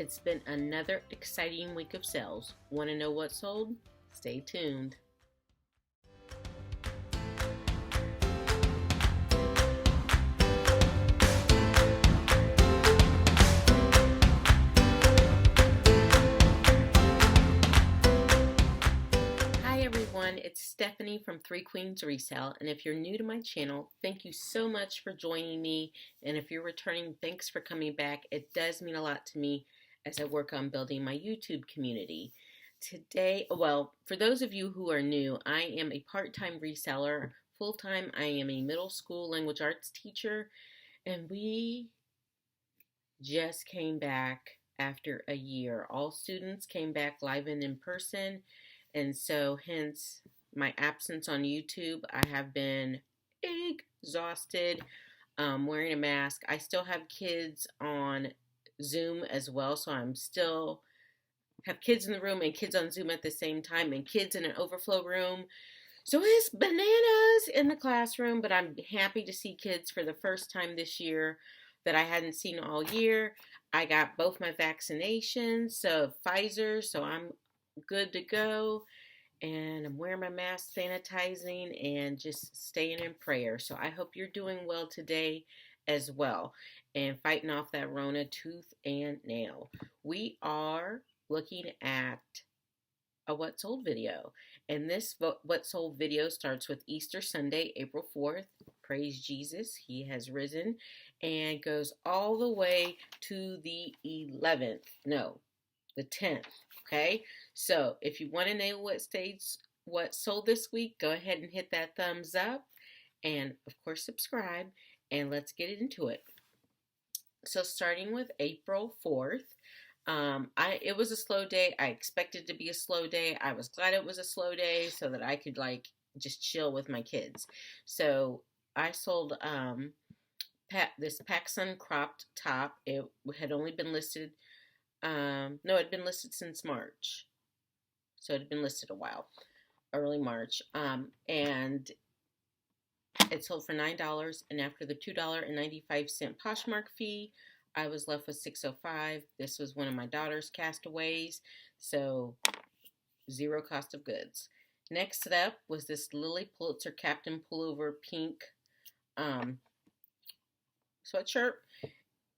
It's been another exciting week of sales. Want to know what sold? Stay tuned. Hi everyone, it's Stephanie from Three Queens Resale, and if you're new to my channel, thank you so much for joining me, and if you're returning, thanks for coming back. It does mean a lot to me as I work on building my YouTube community. Today, well, for those of you who are new, I am a part-time reseller. Full-time, I am a middle school language arts teacher, and we just came back after a year. All students came back live and in person, and so hence my absence on YouTube. I have been exhausted, wearing a mask. I still have kids on Zoom as well, so I'm still have kids in the room and kids on Zoom at the same time and kids in an overflow room. So it's bananas in the classroom, but I'm happy to see kids for the first time this year that I hadn't seen all year. I got both my vaccinations, so Pfizer, so I'm good to go. And I'm wearing my mask, sanitizing, and just staying in prayer. So I hope you're doing well today as well and fighting off that Rona tooth and nail. We are looking at a What Sold video. And this What Sold video starts with Easter Sunday, April 4th. Praise Jesus, He has risen. And goes all the way to the 11th. No, the 10th. Okay, so if you want to know what sold this week, go ahead and hit that thumbs up, and of course subscribe, and let's get into it. So starting with April 4th, it was a slow day. I expected to be a slow day. I was glad it was a slow day so that I could just chill with my kids. So I sold this PacSun cropped top. It had only been listed. No, it had been listed since March. So it had been listed a while, early March. And it sold for $9. And after the $2.95 Poshmark fee, I was left with $6.05. This was one of my daughter's castaways. So zero cost of goods. Next up was this Lily Pulitzer Captain Pullover pink sweatshirt.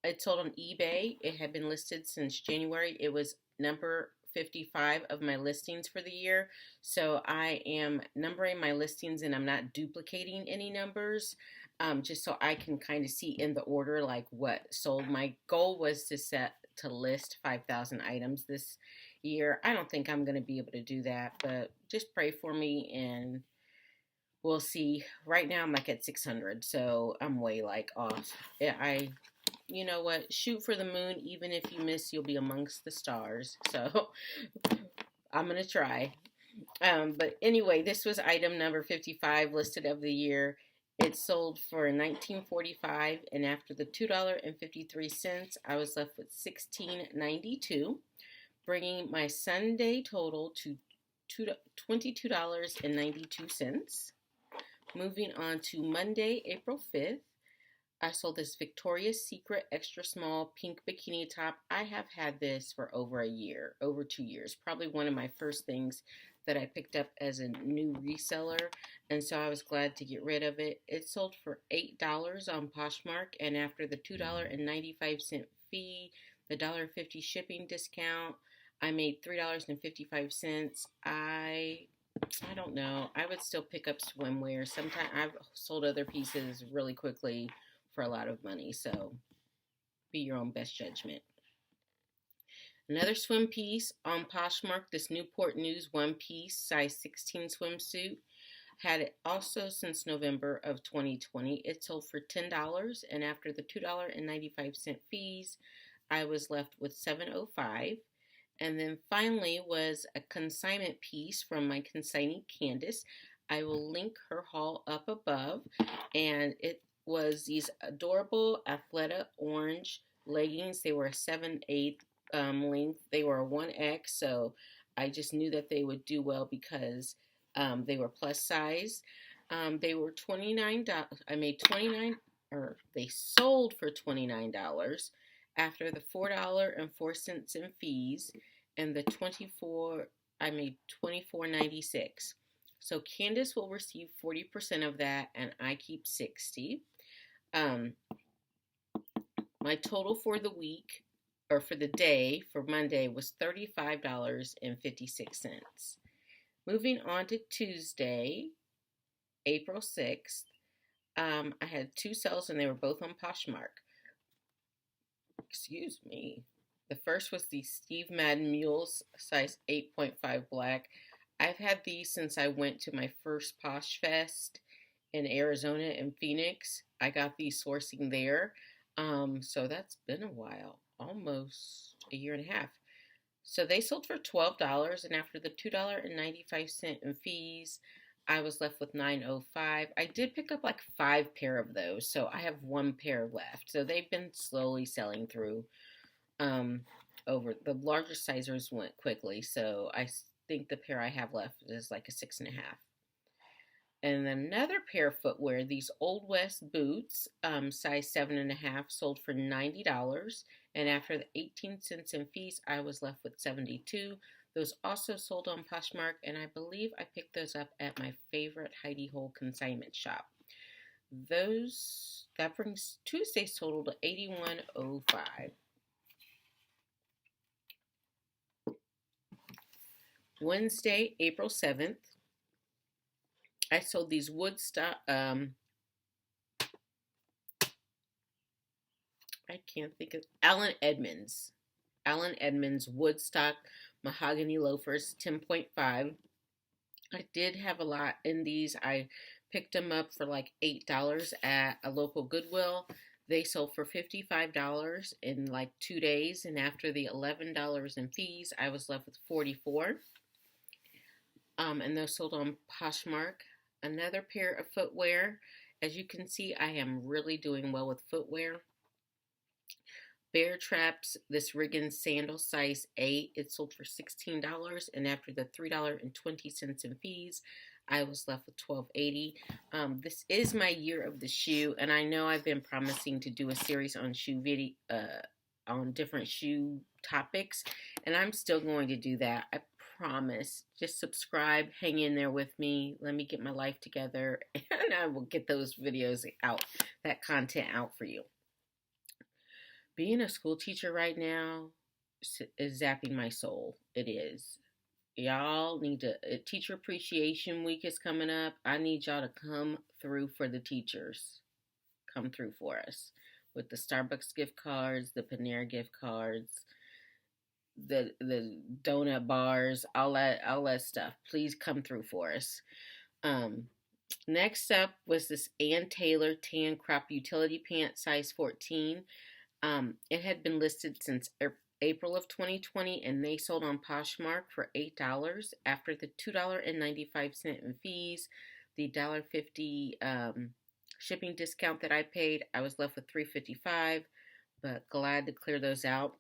It sold on eBay. It had been listed since January. It was number 55 of my listings for the year. So I am numbering my listings and I'm not duplicating any numbers, just so I can kind of see in the order like what sold. My goal was to list 5,000 items this year. I don't think I'm going to be able to do that, but just pray for me and we'll see. Right now I'm at 600, so I'm way off. You know what? Shoot for the moon. Even if you miss, you'll be amongst the stars. So I'm going to try. But anyway, this was item number 55 listed of the year. It sold for $19.45, and after the $2.53, I was left with $16.92, bringing my Sunday total to $22.92. Moving on to Monday, April 5th. I sold this Victoria's Secret extra small pink bikini top. I have had this for over 2 years. Probably one of my first things that I picked up as a new reseller, and so I was glad to get rid of it. It sold for $8 on Poshmark, and after the $2.95 fee, the $1.50 shipping discount, I made $3.55. I don't know. I would still pick up swimwear. Sometimes I've sold other pieces really quickly for a lot of money, so be your own best judgment. Another swim piece on Poshmark, this Newport News one piece size 16 swimsuit. Had it also since November of 2020. It sold for $10, and after the $2.95 fees, I was left with $7.05. And then finally was a consignment piece from my consignee Candace. I will link her haul up above, and it was these adorable Athleta orange leggings. They were a 7/8 length. They were a 1X, so I just knew that they would do well because they were plus size. They were $29. I made 29, or they sold for $29, After the $4.04 in fees and the 24, I made $24.96. So Candace will receive 40% of that, and I keep 60. Um, my total for the week, or for the day, for Monday was $35.56. Moving on to Tuesday, April 6th, I had two sales and they were both on Poshmark. Excuse me. The first was the Steve Madden Mules size 8.5 black. I've had these since I went to my first Posh Fest in Arizona and Phoenix. I got these sourcing there. So that's been a while, almost a year and a half. So they sold for $12, and after the $2.95 in fees, I was left with $9.05. I did pick up like 5 pair of those, so I have 1 pair left. So they've been slowly selling through. Um, over the larger sizers went quickly, so I think the pair I have left is like a 6.5. And another pair of footwear, these Old West boots, size 7.5, sold for $90. And after the 18 cents in fees, I was left with 72. Those also sold on Poshmark, and I believe I picked those up at my favorite Heidi Hole consignment shop. That brings Tuesday's total to $81.05. Wednesday, April 7th, I sold these Woodstock, I can't think of, Allen Edmonds Woodstock mahogany loafers, 10.5. I did have a lot in these. I picked them up for like $8 at a local Goodwill. They sold for $55 in like 2 days, and after the $11 in fees, I was left with 44. And those sold on Poshmark. Another pair of footwear. As you can see, I am really doing well with footwear. Bear Traps, this Riggins sandal size 8, it sold for $16, and after the $3.20 in fees, I was left with $12.80. This is my year of the shoe, and I know I've been promising to do a series on on different shoe topics, and I'm still going to do that. I promise. Just subscribe, hang in there with me. Let me get my life together, and I will get those videos out, that content out for you. Being a school teacher right now is zapping my soul. It is. Y'all need to, Teacher Appreciation Week is coming up. I need y'all to come through for the teachers. Come through for us with the Starbucks gift cards, the Panera gift cards, the donut bars, all that stuff. Please come through for us. Next up was this Ann Taylor tan crop utility pant size 14. It had been listed since April of 2020, and they sold on Poshmark for $8 after the $2.95 in fees, the $1.50 shipping discount that I paid. I was left with $3.55, but glad to clear those out.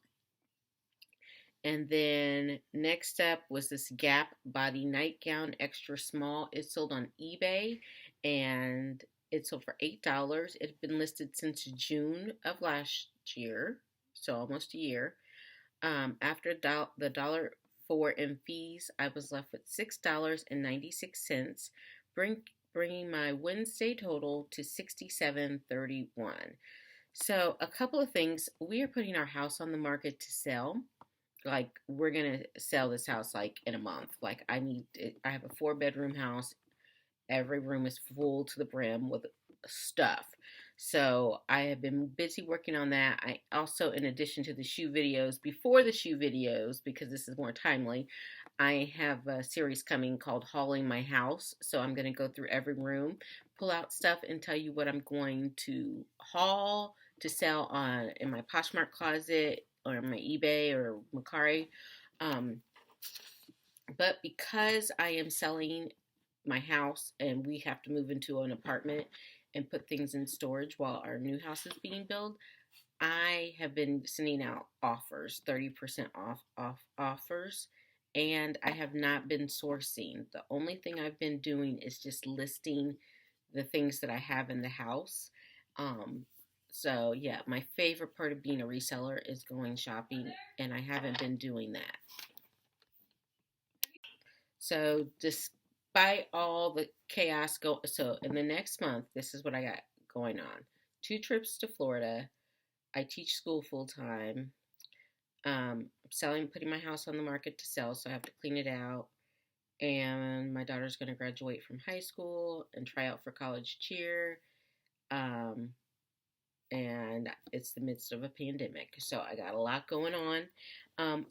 And then next up was this Gap body nightgown extra small. It sold on eBay, and it sold for $8. It had been listed since June of last year, so almost a year. After the $1.04 in fees, I was left with $6.96, bringing my Wednesday total to $67.31. So a couple of things. We are putting our house on the market to sell. Like, we're gonna sell this house like in a month. Like, I have a 4-bedroom house. Every room is full to the brim with stuff. So I have been busy working on that. I also, in addition to the shoe videos, before the shoe videos, because this is more timely, I have a series coming called Hauling My House. So I'm going to go through every room, pull out stuff, and tell you what I'm going to haul to sell in my Poshmark closet or my eBay or Mecari. But because I am selling my house and we have to move into an apartment and put things in storage while our new house is being built, I have been sending out offers, 30% off offers, and I have not been sourcing. The only thing I've been doing is just listing the things that I have in the house. So yeah, my favorite part of being a reseller is going shopping, and I haven't been doing that. So despite all the chaos so in the next month, this is what I got going on: 2 trips to Florida. I teach school full time. Selling, putting my house on the market to sell, so I have to clean it out. And my daughter's going to graduate from high school and try out for college cheer. Um, and it's the midst of a pandemic, so I got a lot going on.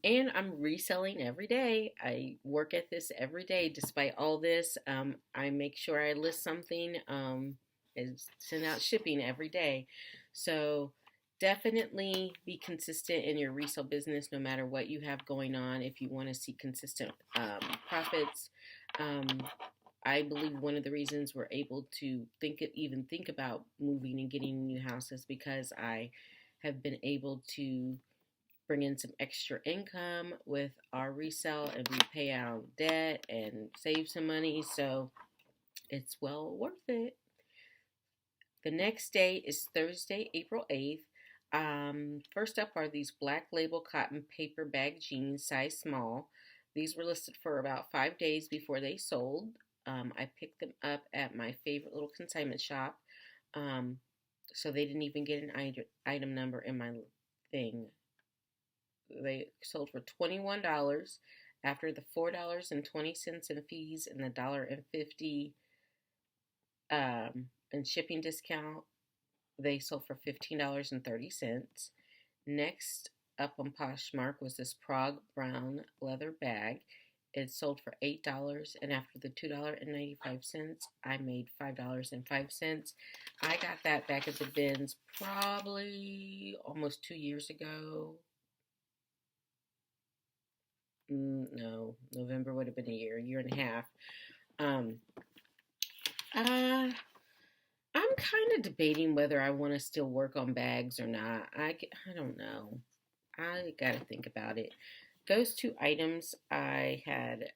And I'm reselling every day. I work at this every day despite all this. I make sure I list something and send out shipping every day. So definitely be consistent in your resale business no matter what you have going on if you want to see consistent profits. um, I believe one of the reasons we're able to even think about moving and getting a new house is because I have been able to bring in some extra income with our resale, and we pay out debt and save some money, so it's well worth it. The next day is Thursday, April 8th. First up are these black label cotton paper bag jeans, size small. These were listed for about 5 days before they sold. I picked them up at my favorite little consignment shop. Um, so they didn't even get an item number in my thing. They sold for $21 after the $4.20 in fees and the $1.50 in shipping discount. They sold for $15.30. Next up on Poshmark was this Prague brown leather bag. It sold for $8, and after the $2.95, I made $5.05. I got that back at the bins probably almost 2 years ago. No, November would have been a year and a half. Um, uh, I'm kind of debating whether I want to still work on bags or not. I don't know. I got to think about it. Those 2 items I had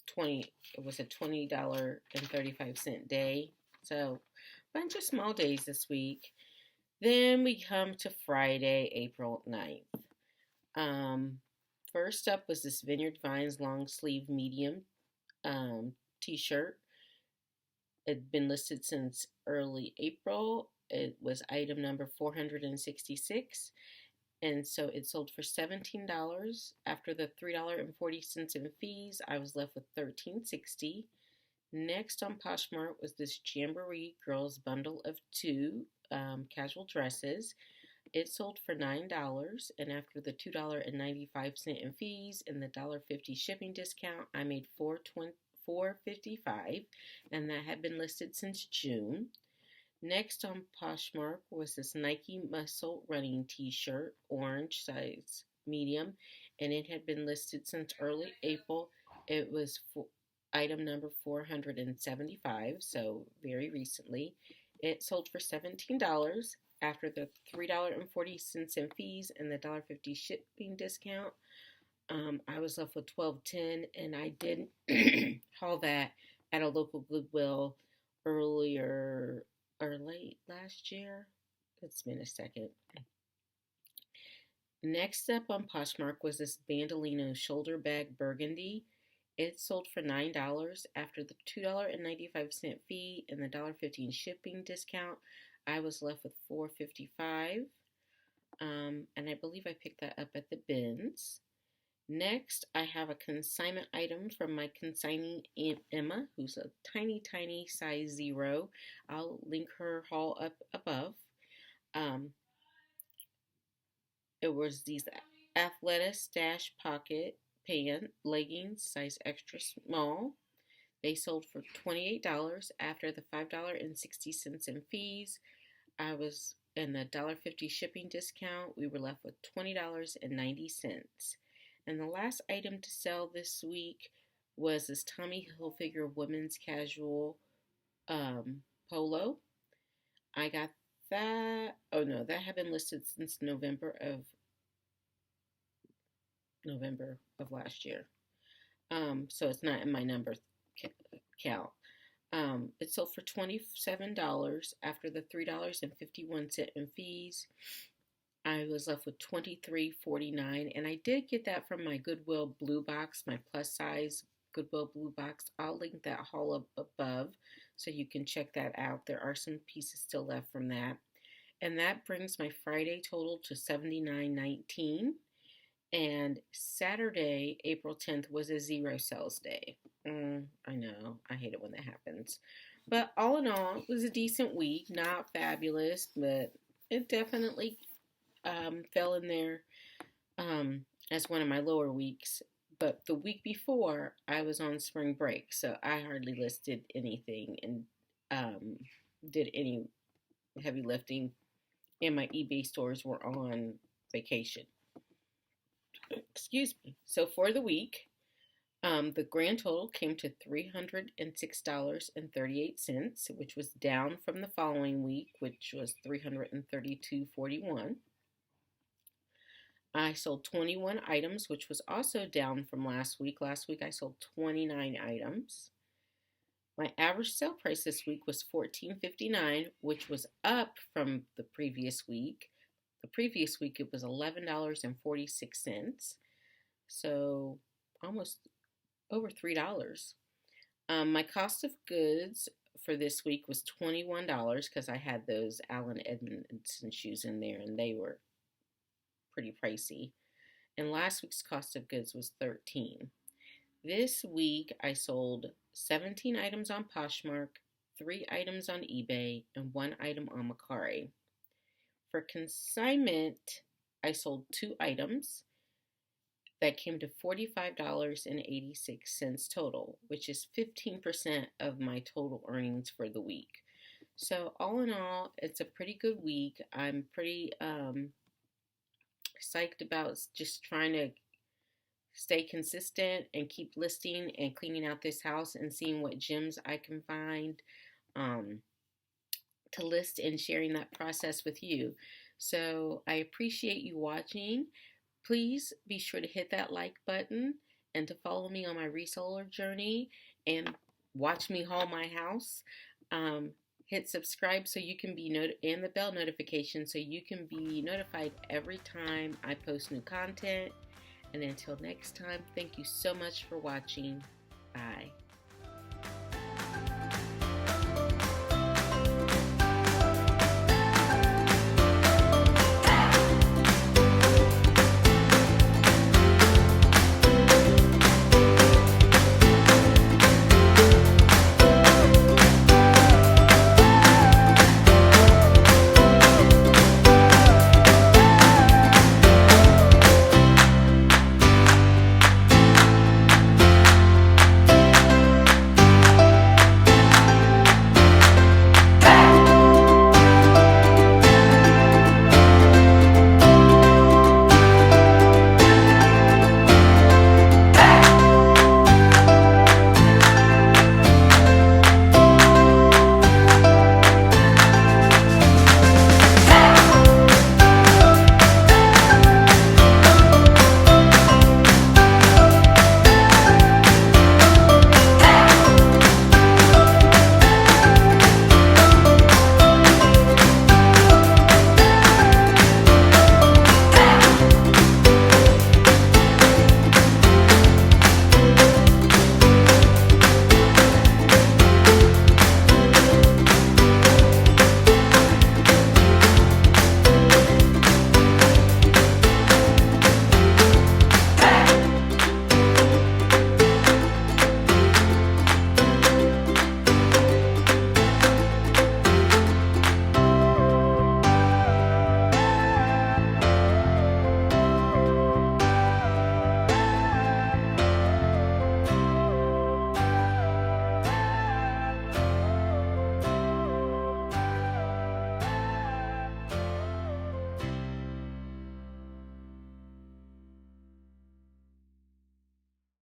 20 it was a $20.35 day. So a bunch of small days this week. Then we come to Friday, April 9th. First up was this Vineyard Vines long sleeve medium t-shirt. It'd been listed since early April. It was item number 466, and so it sold for $17. After the $3.40 in fees, I was left with $13.60. Next on Poshmark was this Jamboree Girls Bundle of 2 casual dresses. It sold for $9, and after the $2.95 in fees and the $1.50 shipping discount, I made $4.55, and that had been listed since June. Next on Poshmark was this Nike Muscle running t-shirt, orange size medium, and it had been listed since early April. It was item number 475, so very recently. It sold for $17 after the $3.40 in fees and the $1.50 shipping discount. I was left with $12.10, and I did haul that at a local Goodwill earlier or late last year. It's been a second. Next up on Poshmark was this Bandolino shoulder bag burgundy. It sold for $9 after the $2.95 fee and the $1.15 shipping discount. I was left with $4.55, and I believe I picked that up at the bins. Next, I have a consignment item from my consignee Aunt Emma, who's a tiny, tiny size 0. I'll link her haul up above. It was these Athleta Stash Pocket Pant leggings, size extra small. They sold for $28 after the $5.60 in fees. I was in the $1.50 shipping discount. We were left with $20.90. And the last item to sell this week was this Tommy Hilfiger women's casual polo. I got that. Oh no, that had been listed since November of last year. So it's not in my number count. It sold for $27 after the $3.51 in fees. I was left with $23.49, and I did get that from my Goodwill Blue Box, my plus size Goodwill Blue Box. I'll link that haul up above so you can check that out. There are some pieces still left from that. And that brings my Friday total to $79.19. And Saturday, April 10th, was a zero sales day. I know, I hate it when that happens. But all in all, it was a decent week. Not fabulous, but it definitely fell in there as one of my lower weeks. But the week before, I was on spring break, so I hardly listed anything and did any heavy lifting, and my eBay stores were on vacation. Excuse me. So for the week, the grand total came to $306.38, which was down from the following week, which was $332.41. I sold 21 items, which was also down from last week. Last week I sold 29 items. My average sale price this week was $14.59, which was up from the previous week. The previous week it was $11.46, so almost over $3. My cost of goods for this week was $21 because I had those Allen Edmondson shoes in there and they were pretty pricey. And last week's cost of goods was $13. This week I sold 17 items on Poshmark, 3 items on eBay, and 1 item on Mecari. For consignment, I sold 2 items that came to $45.86 total, which is 15% of my total earnings for the week. So all in all, it's a pretty good week. I'm pretty psyched about just trying to stay consistent and keep listing and cleaning out this house and seeing what gems I can find to list and sharing that process with you. So I appreciate you watching. Please be sure to hit that like button and to follow me on my reseller journey and watch me haul my house. Hit subscribe so you can be and the bell notification so you can be notified every time I post new content. And until next time, thank you so much for watching. Bye.